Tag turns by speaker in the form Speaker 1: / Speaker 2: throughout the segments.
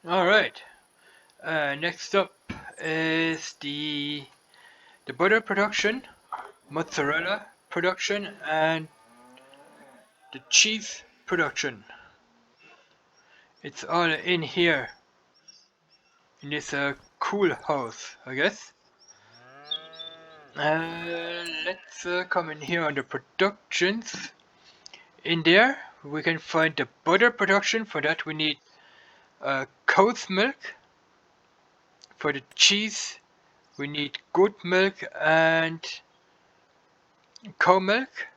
Speaker 1: Alright, next up is the butter production, mozzarella production, and the cheese production. It's all in here, in this cool house, I guess. Let's come in here under productions. In there, we can find the butter production. For that, we need cow's milk. For the cheese, we need goat milk and cow milk.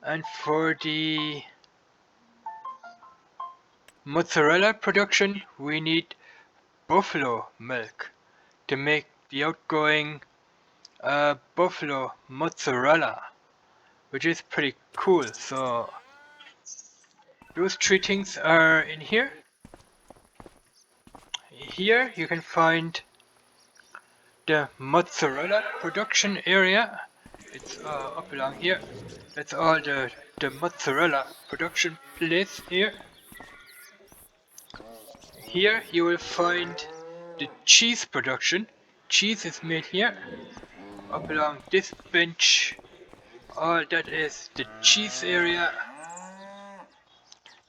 Speaker 1: And for the mozzarella production, we need buffalo milk to make the outgoing buffalo mozzarella, which is pretty cool. So those three things are in here. Here you can find the mozzarella production area. It's up along here. That's all the mozzarella production place here. Here you will find the cheese production. Cheese is made here. Up along this bench, all that is the cheese area.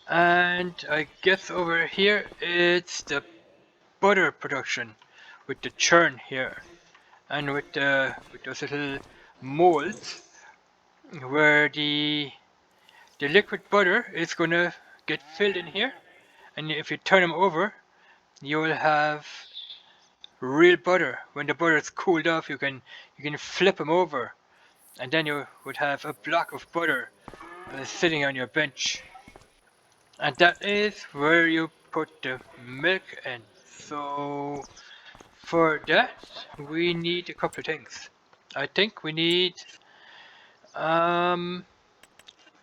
Speaker 1: And I guess over here it's the butter production with the churn here. And with those little molds where the liquid butter is gonna get filled in here, and if you turn them over, you will have real butter. When the butter is cooled off, you can flip them over, and then you would have a block of butter sitting on your bench. And that is where you put the milk in. So for that, we need a couple of things. I think we need,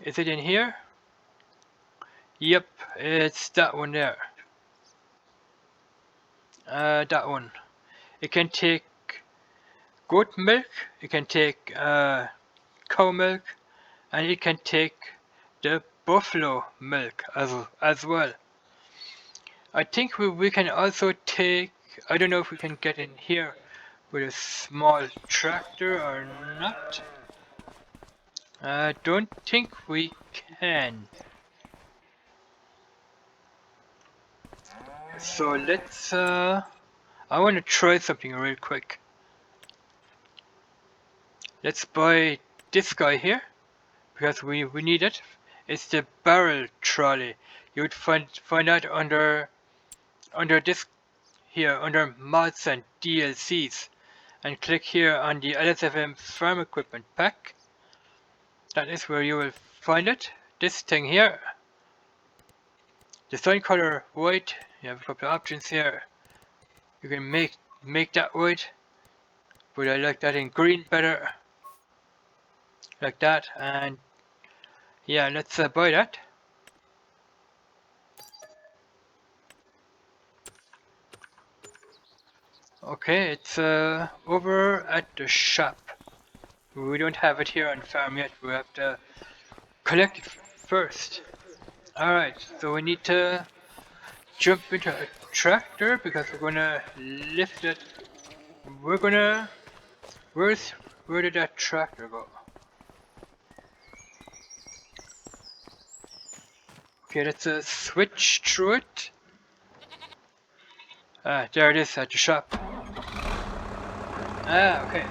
Speaker 1: is it in here? Yep, it's that one there. That one. It can take goat milk, it can take cow milk, and it can take the buffalo milk as well. I think we can also take, I don't know if we can get in here with a small tractor or not. I don't think we can. So let's, I want to try something real quick. Let's buy this guy here, because we need it. It's the barrel trolley. You would find that under this here, under mods and DLCs, and click here on the LSFM farm equipment pack. That is where you will find it. This thing here. The sign color white. You have a couple of options here. You can make that white, but I like that in green better. Like that, and yeah, let's buy that. Okay, it's over at the shop. We don't have it here on farm yet. We have to collect it first. Alright, so we need to jump into a tractor because we're gonna lift it. We're gonna... Where did that tractor go? Okay, let's switch through it. Ah, there it is at the shop. Ah, okay.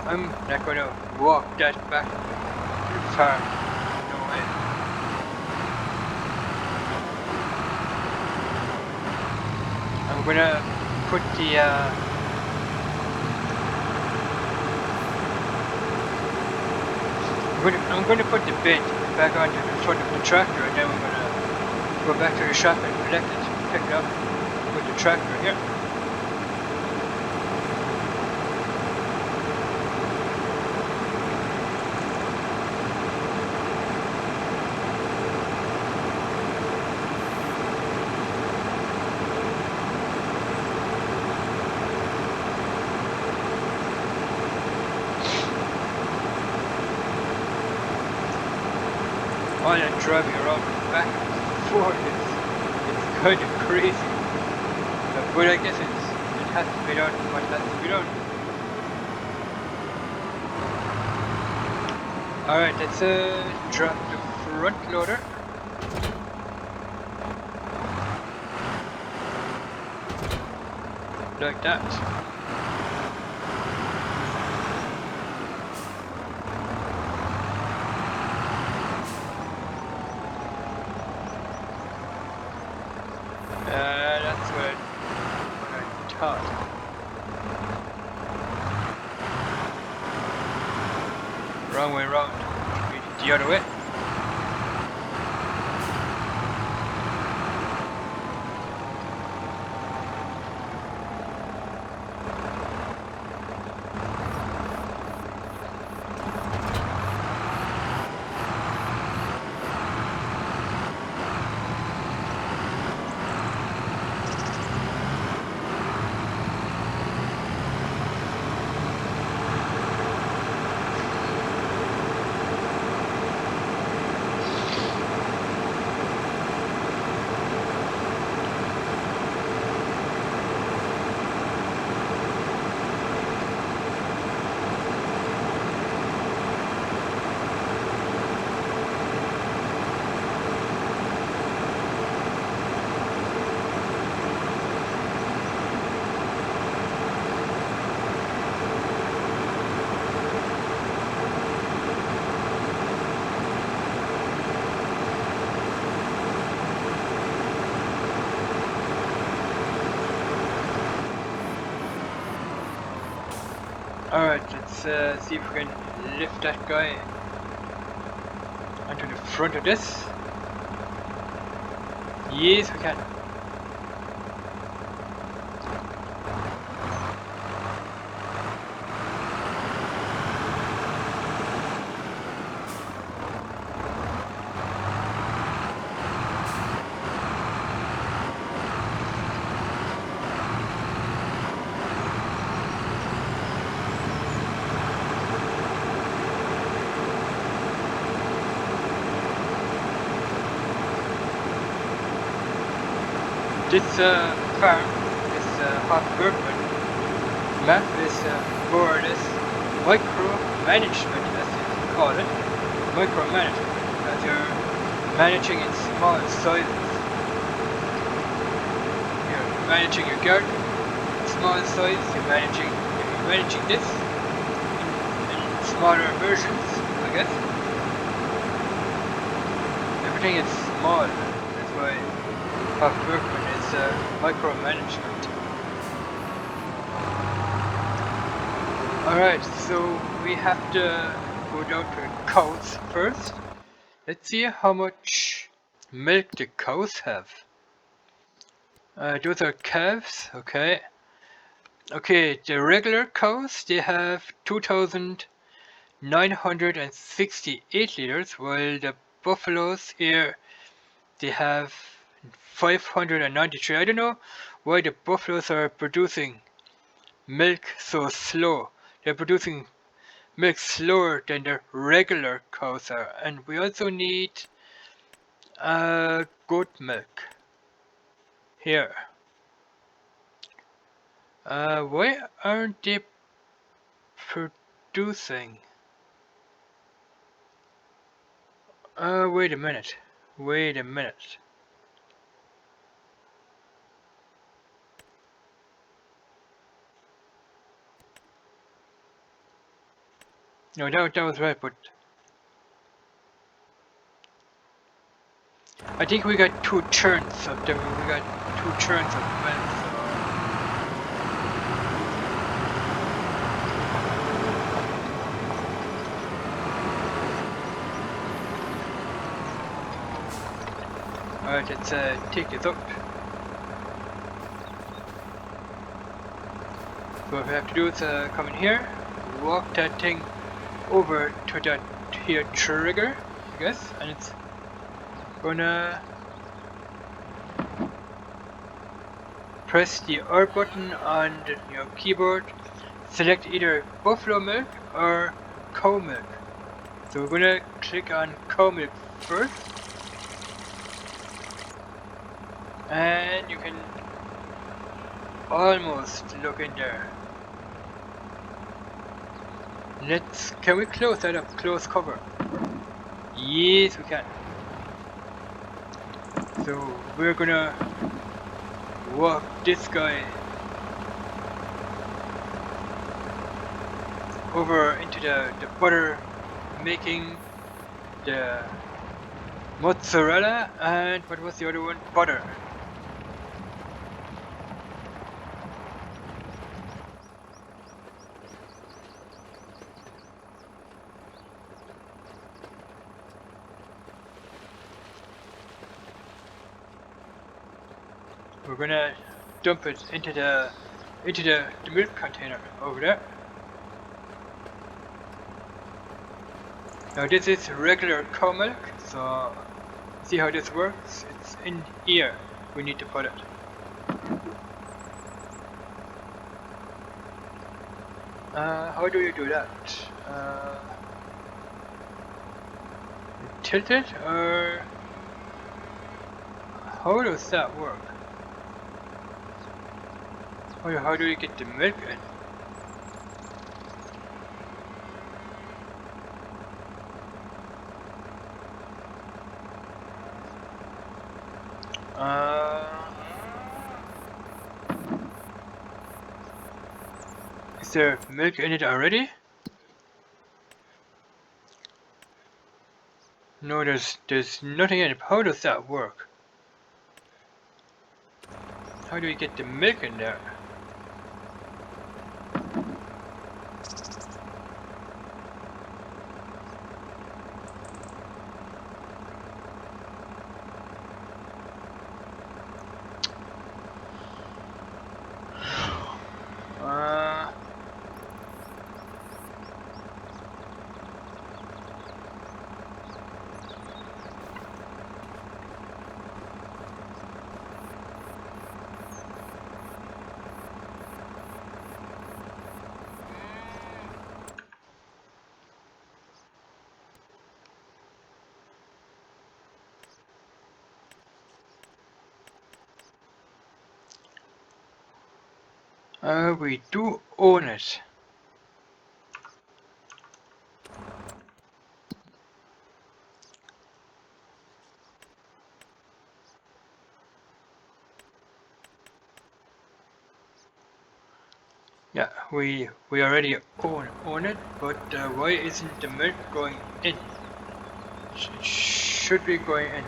Speaker 1: I'm not gonna walk that back to the farm. No way. I'm gonna put the I'm gonna put the bit back onto the front of the tractor, and then we're gonna go back to the shop and collect it, pick it up with the tractor here. all that driving around back and forth it's kind of crazy. But I guess it has to be done what has to be done. Alright, let's drop the front loader. Like that. That's what I thought. Wrong way round. The other way. Alright, let's see if we can lift that guy onto the front of this. Yes, we can. This farm, this Hofbergman map is more or less micromanagement, as you call it. Micromanagement, as you're managing in small sizes. You're managing your garden in small size. You're managing this in smaller versions, I guess. Everything is small. That's why Hofbergman is micromanagement. Alright, so we have to go down to the cows first. Let's see how much milk the cows have. Those are calves, okay. Okay, the regular cows, they have 2,968 liters, while the buffaloes here, they have 593. I don't know why the buffaloes are producing milk so slow. They're producing milk slower than the regular cows are. And we also need goat milk here. Why aren't they producing? Wait a minute. Wait a minute. No, that was right, but I think we got 2 churns of them. We got 2 churns of milk. Alright, let's take this up. So what we have to do is come in here, walk that thing over to that here trigger, I guess, and it's gonna press the R button on the keyboard, select either buffalo milk or cow milk. So we're gonna click on cow milk first. and you can almost look in there. Can we close that up? Close cover. Yes, we can. So we're gonna walk this guy over into the butter, making the mozzarella and what was the other one? Butter. We're gonna dump it into the milk container over there. Now this is regular cow milk, so see how this works? It's in here. We need to put it. How do you do that? Tilt it, or how does that work? How do you get the milk in? Is there milk in it already? No, there's nothing in it. How does that work? How do we get the milk in there? We do own it. Yeah, we already own it, but why isn't the milk going in? It should be going in.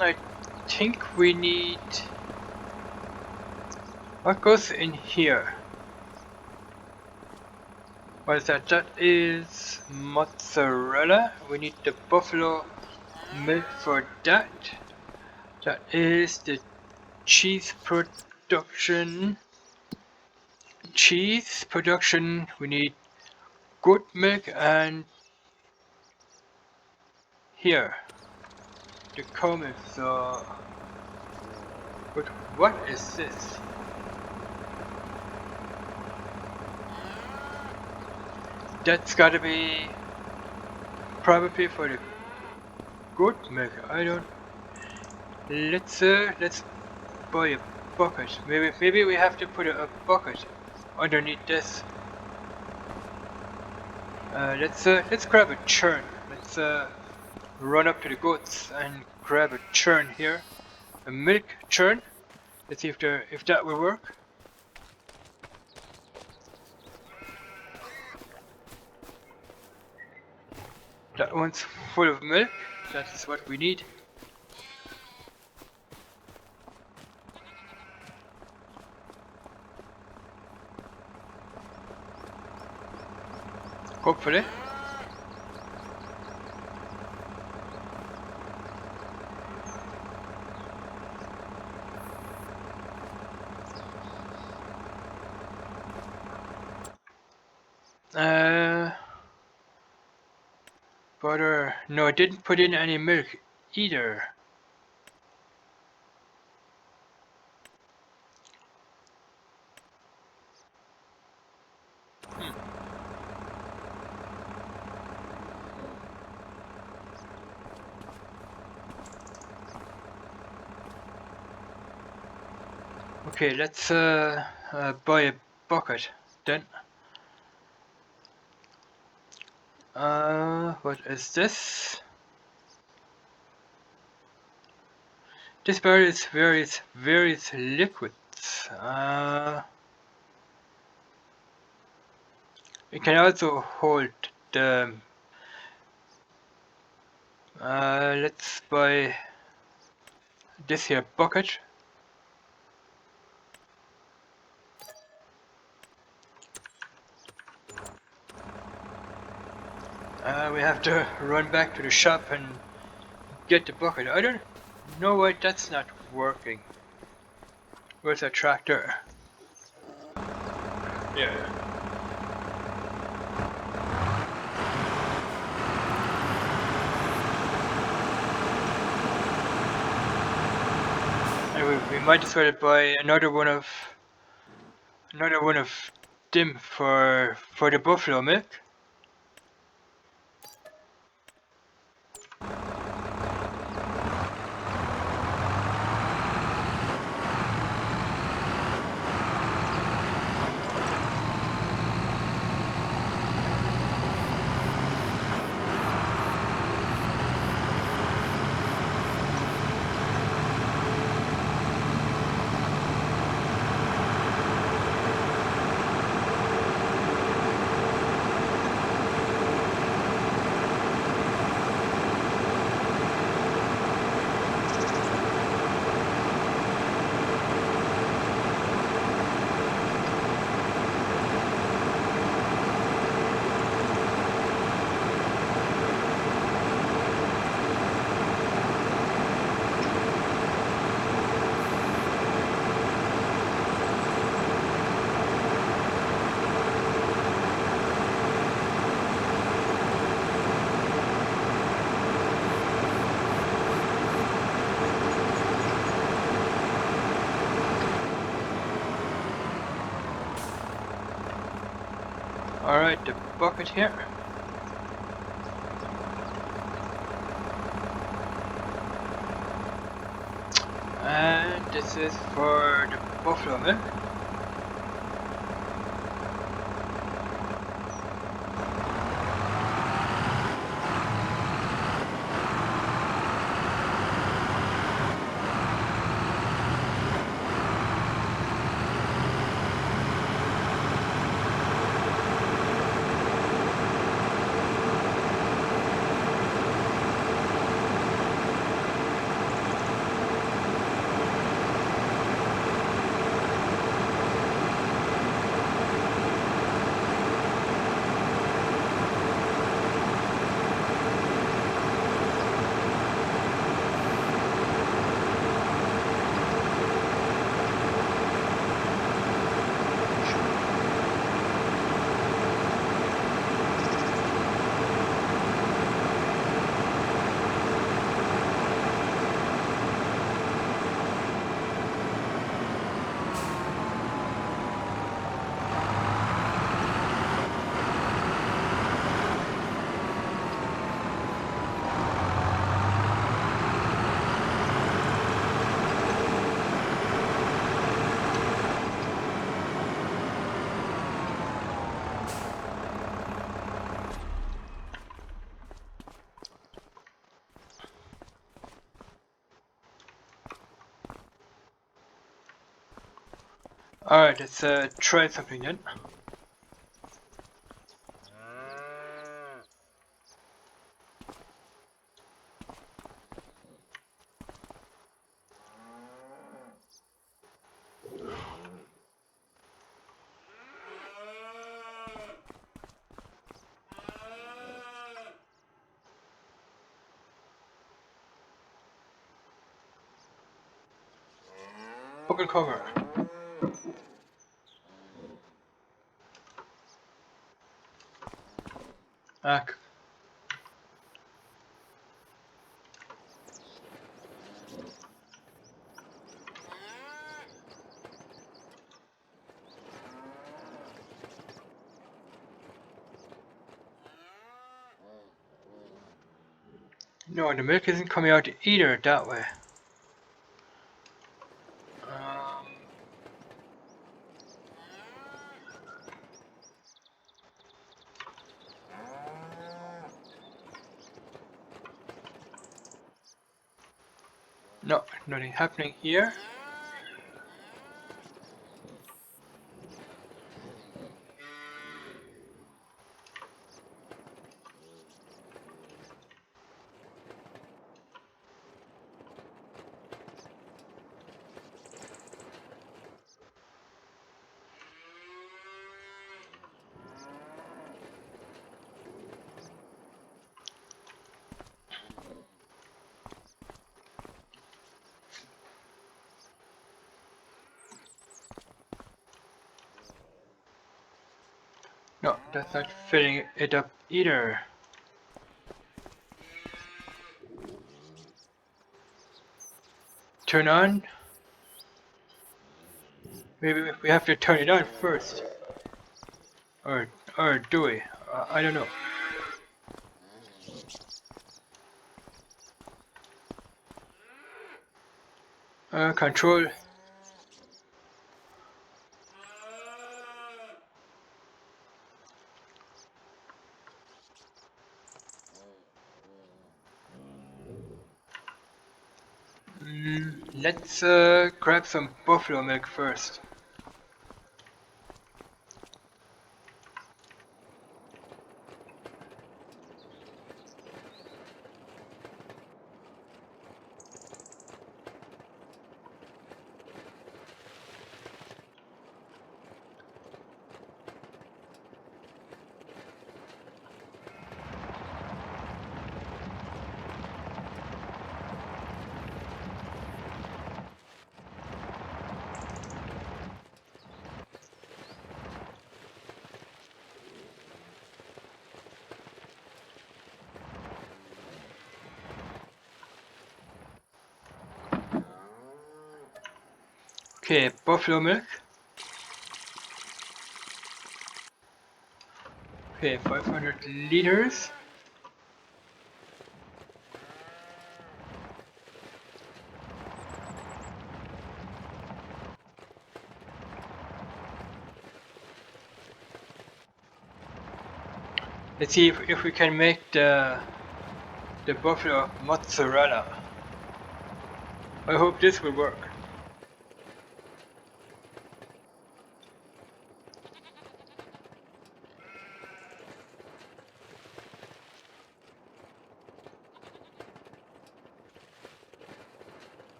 Speaker 1: I think we need... What goes in here? What is that? That is mozzarella. We need the buffalo milk for that. That is the cheese production. Cheese production. We need goat milk and here the cow milk. So, but what is this? That's gotta be probably for the goat milk. I don't. Let's buy a bucket. Maybe we have to put a bucket underneath this. Let's grab a churn. Let's run up to the goats and grab a churn here, a milk churn. Let's see if that will work. That one's full of milk. That's what we need. Hopefully. butter. No, I didn't put in any milk either. Okay, let's buy a bucket then. What is this? This barrel is various liquids. It can also hold the. Let's buy this here bucket. We have to run back to the shop and get the bucket. I don't know why that's not working. Where's that tractor? Yeah. And we might as well buy another one of them for the buffalo milk. Alright, the bucket here. And this is for the buffalo milk. Alright, let's try something then. Bucket cover. Ah, No, the milk isn't coming out either that way. Um, no, nothing happening here. No, that's not filling it up either. Turn on. Maybe we have to turn it on first. Or do we? I don't know. Control. Let's grab some buffalo milk first. Okay, buffalo milk. Okay, 500 liters. Let's see if we can make the buffalo mozzarella. I hope this will work.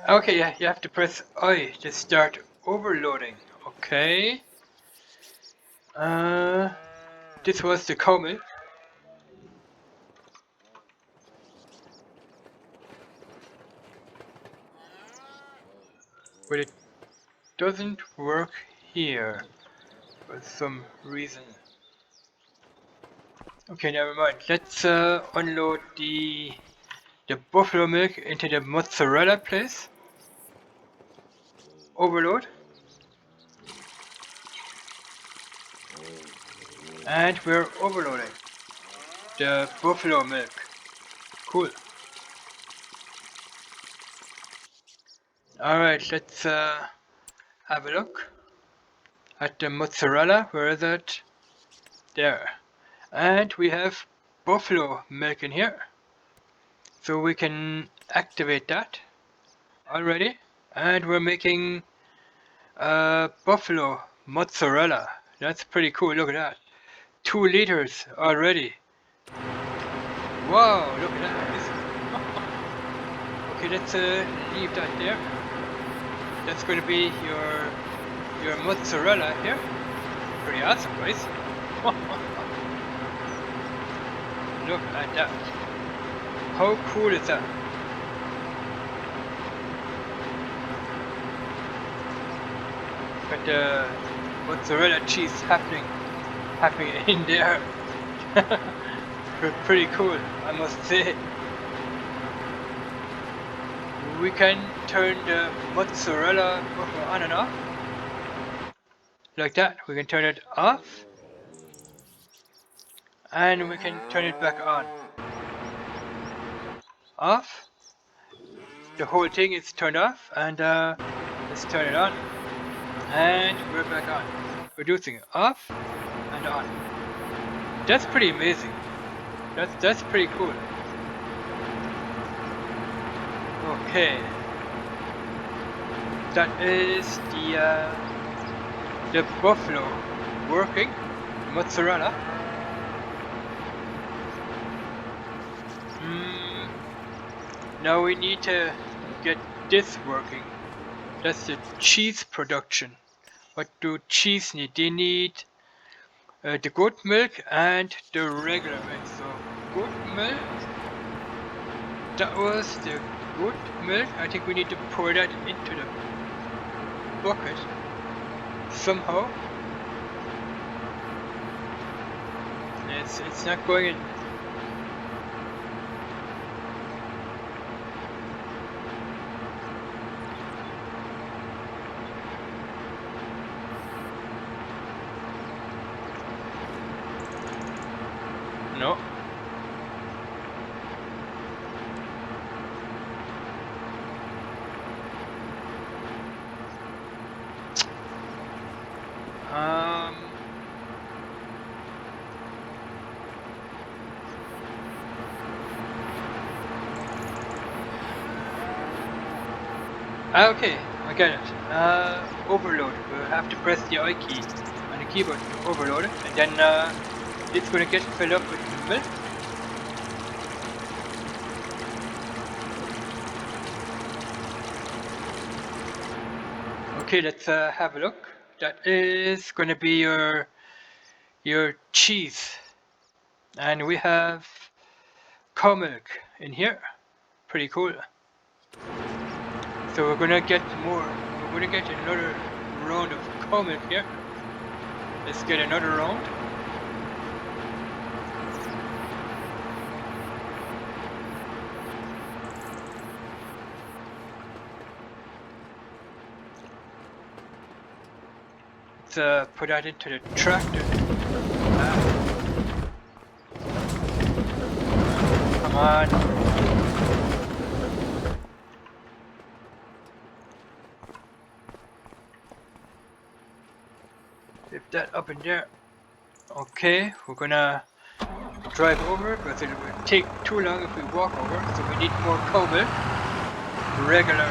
Speaker 1: Okay, yeah, you have to press I to start overloading. Okay. This was the cow milk. But it doesn't work here for some reason. Okay, never mind. Let's unload the buffalo milk into the mozzarella place. Overload. And we're overloading the buffalo milk. Cool. Alright, let's have a look at the mozzarella. Where is it? There. And we have buffalo milk in here. So we can activate that already. And we're making buffalo mozzarella. That's pretty cool, look at that. 2 liters already. Wow, look at that. Okay, let's leave that there. That's going to be your mozzarella here. Pretty awesome, guys. Look at that. How cool is that? Got the mozzarella cheese happening in there. Pretty cool, I must say. We can turn the mozzarella buffer on and off. Like that. We can turn it off. And we can turn it back on. Off. The whole thing is turned off. And let's turn it on. And we're back on. Reducing it off and on. That's pretty amazing. That's pretty cool. Okay. That is the buffalo working, mozzarella. Now we need to get this working. That's the cheese production. What do cheese need? They need the goat milk and the regular milk. So goat milk. That was the goat milk. I think we need to pour that into the bucket somehow. It's not going in. No. Okay, I get it. Overload. We'll have to press the I key on the keyboard to overload it, and then it's gonna get filled up with milk. Okay, let's have a look. That is gonna be your cheese, and we have cow milk in here. Pretty cool. So we're gonna get more. We're gonna get another round of cow milk here. Let's get another round. Let's put that into the tractor. Come on. Lift that up in there. Okay, we're gonna drive over because it will take too long if we walk over, so we need more cow milk. Regular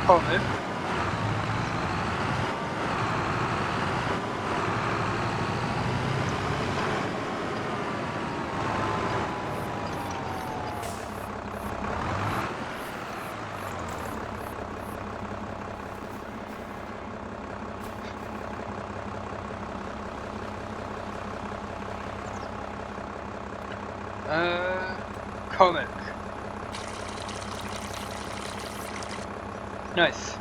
Speaker 1: cow milk. Cow milk. Nice.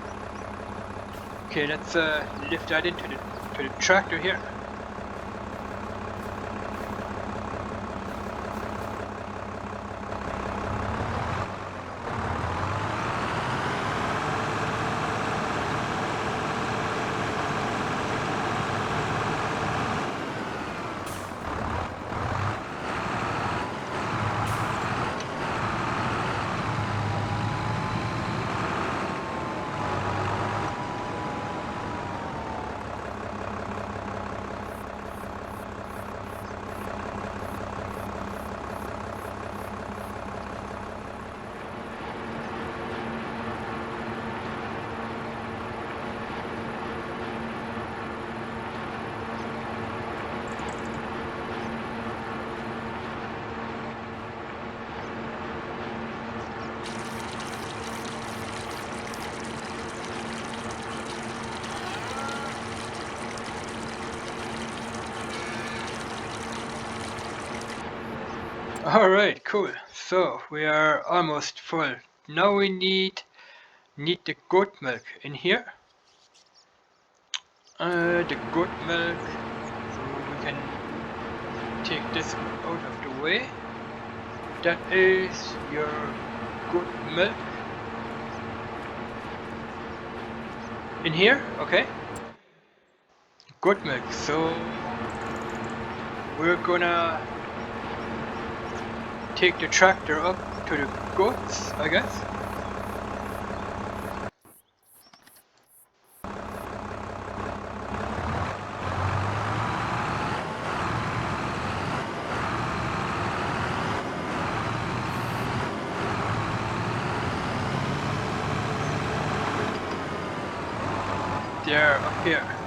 Speaker 1: Okay, let's lift that into the tractor here. Alright, cool. So we are almost full. Now we need the goat milk in here. The goat milk. So we can take this out of the way. That is your goat milk. In here? Okay. Goat milk. So we're gonna take the tractor up to the goats, I guess. They're up here.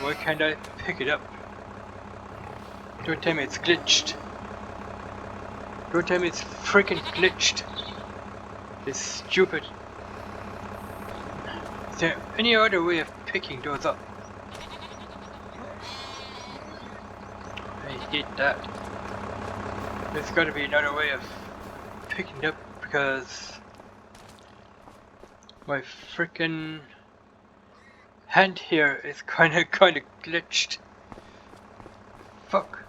Speaker 1: Why can't I pick it up? Don't tell me it's glitched. Don't tell me it's freaking glitched. This stupid. Is there any other way of picking those up? I hate that. There's gotta be another way of picking it up because my freaking hand here is kinda glitched. Fuck.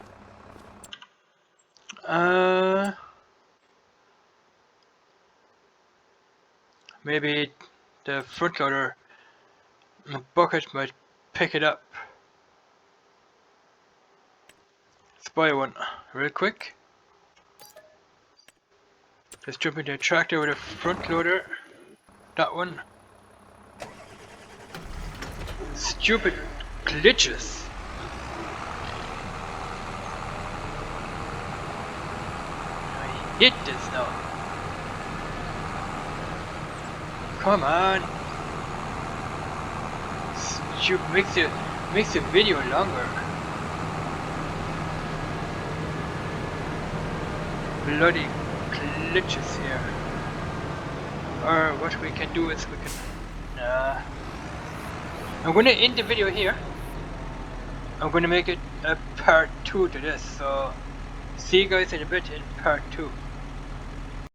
Speaker 1: Maybe the front loader bucket might pick it up. Let's buy one real quick. Let's jump into a tractor with a front loader. That one. Stupid glitches. I hate this now. Come on. Stupid makes the video longer. Bloody glitches here. Or what we can do is we can I'm gonna end the video here. I'm gonna make it a part 2 to this, so see you guys in a bit in part 2.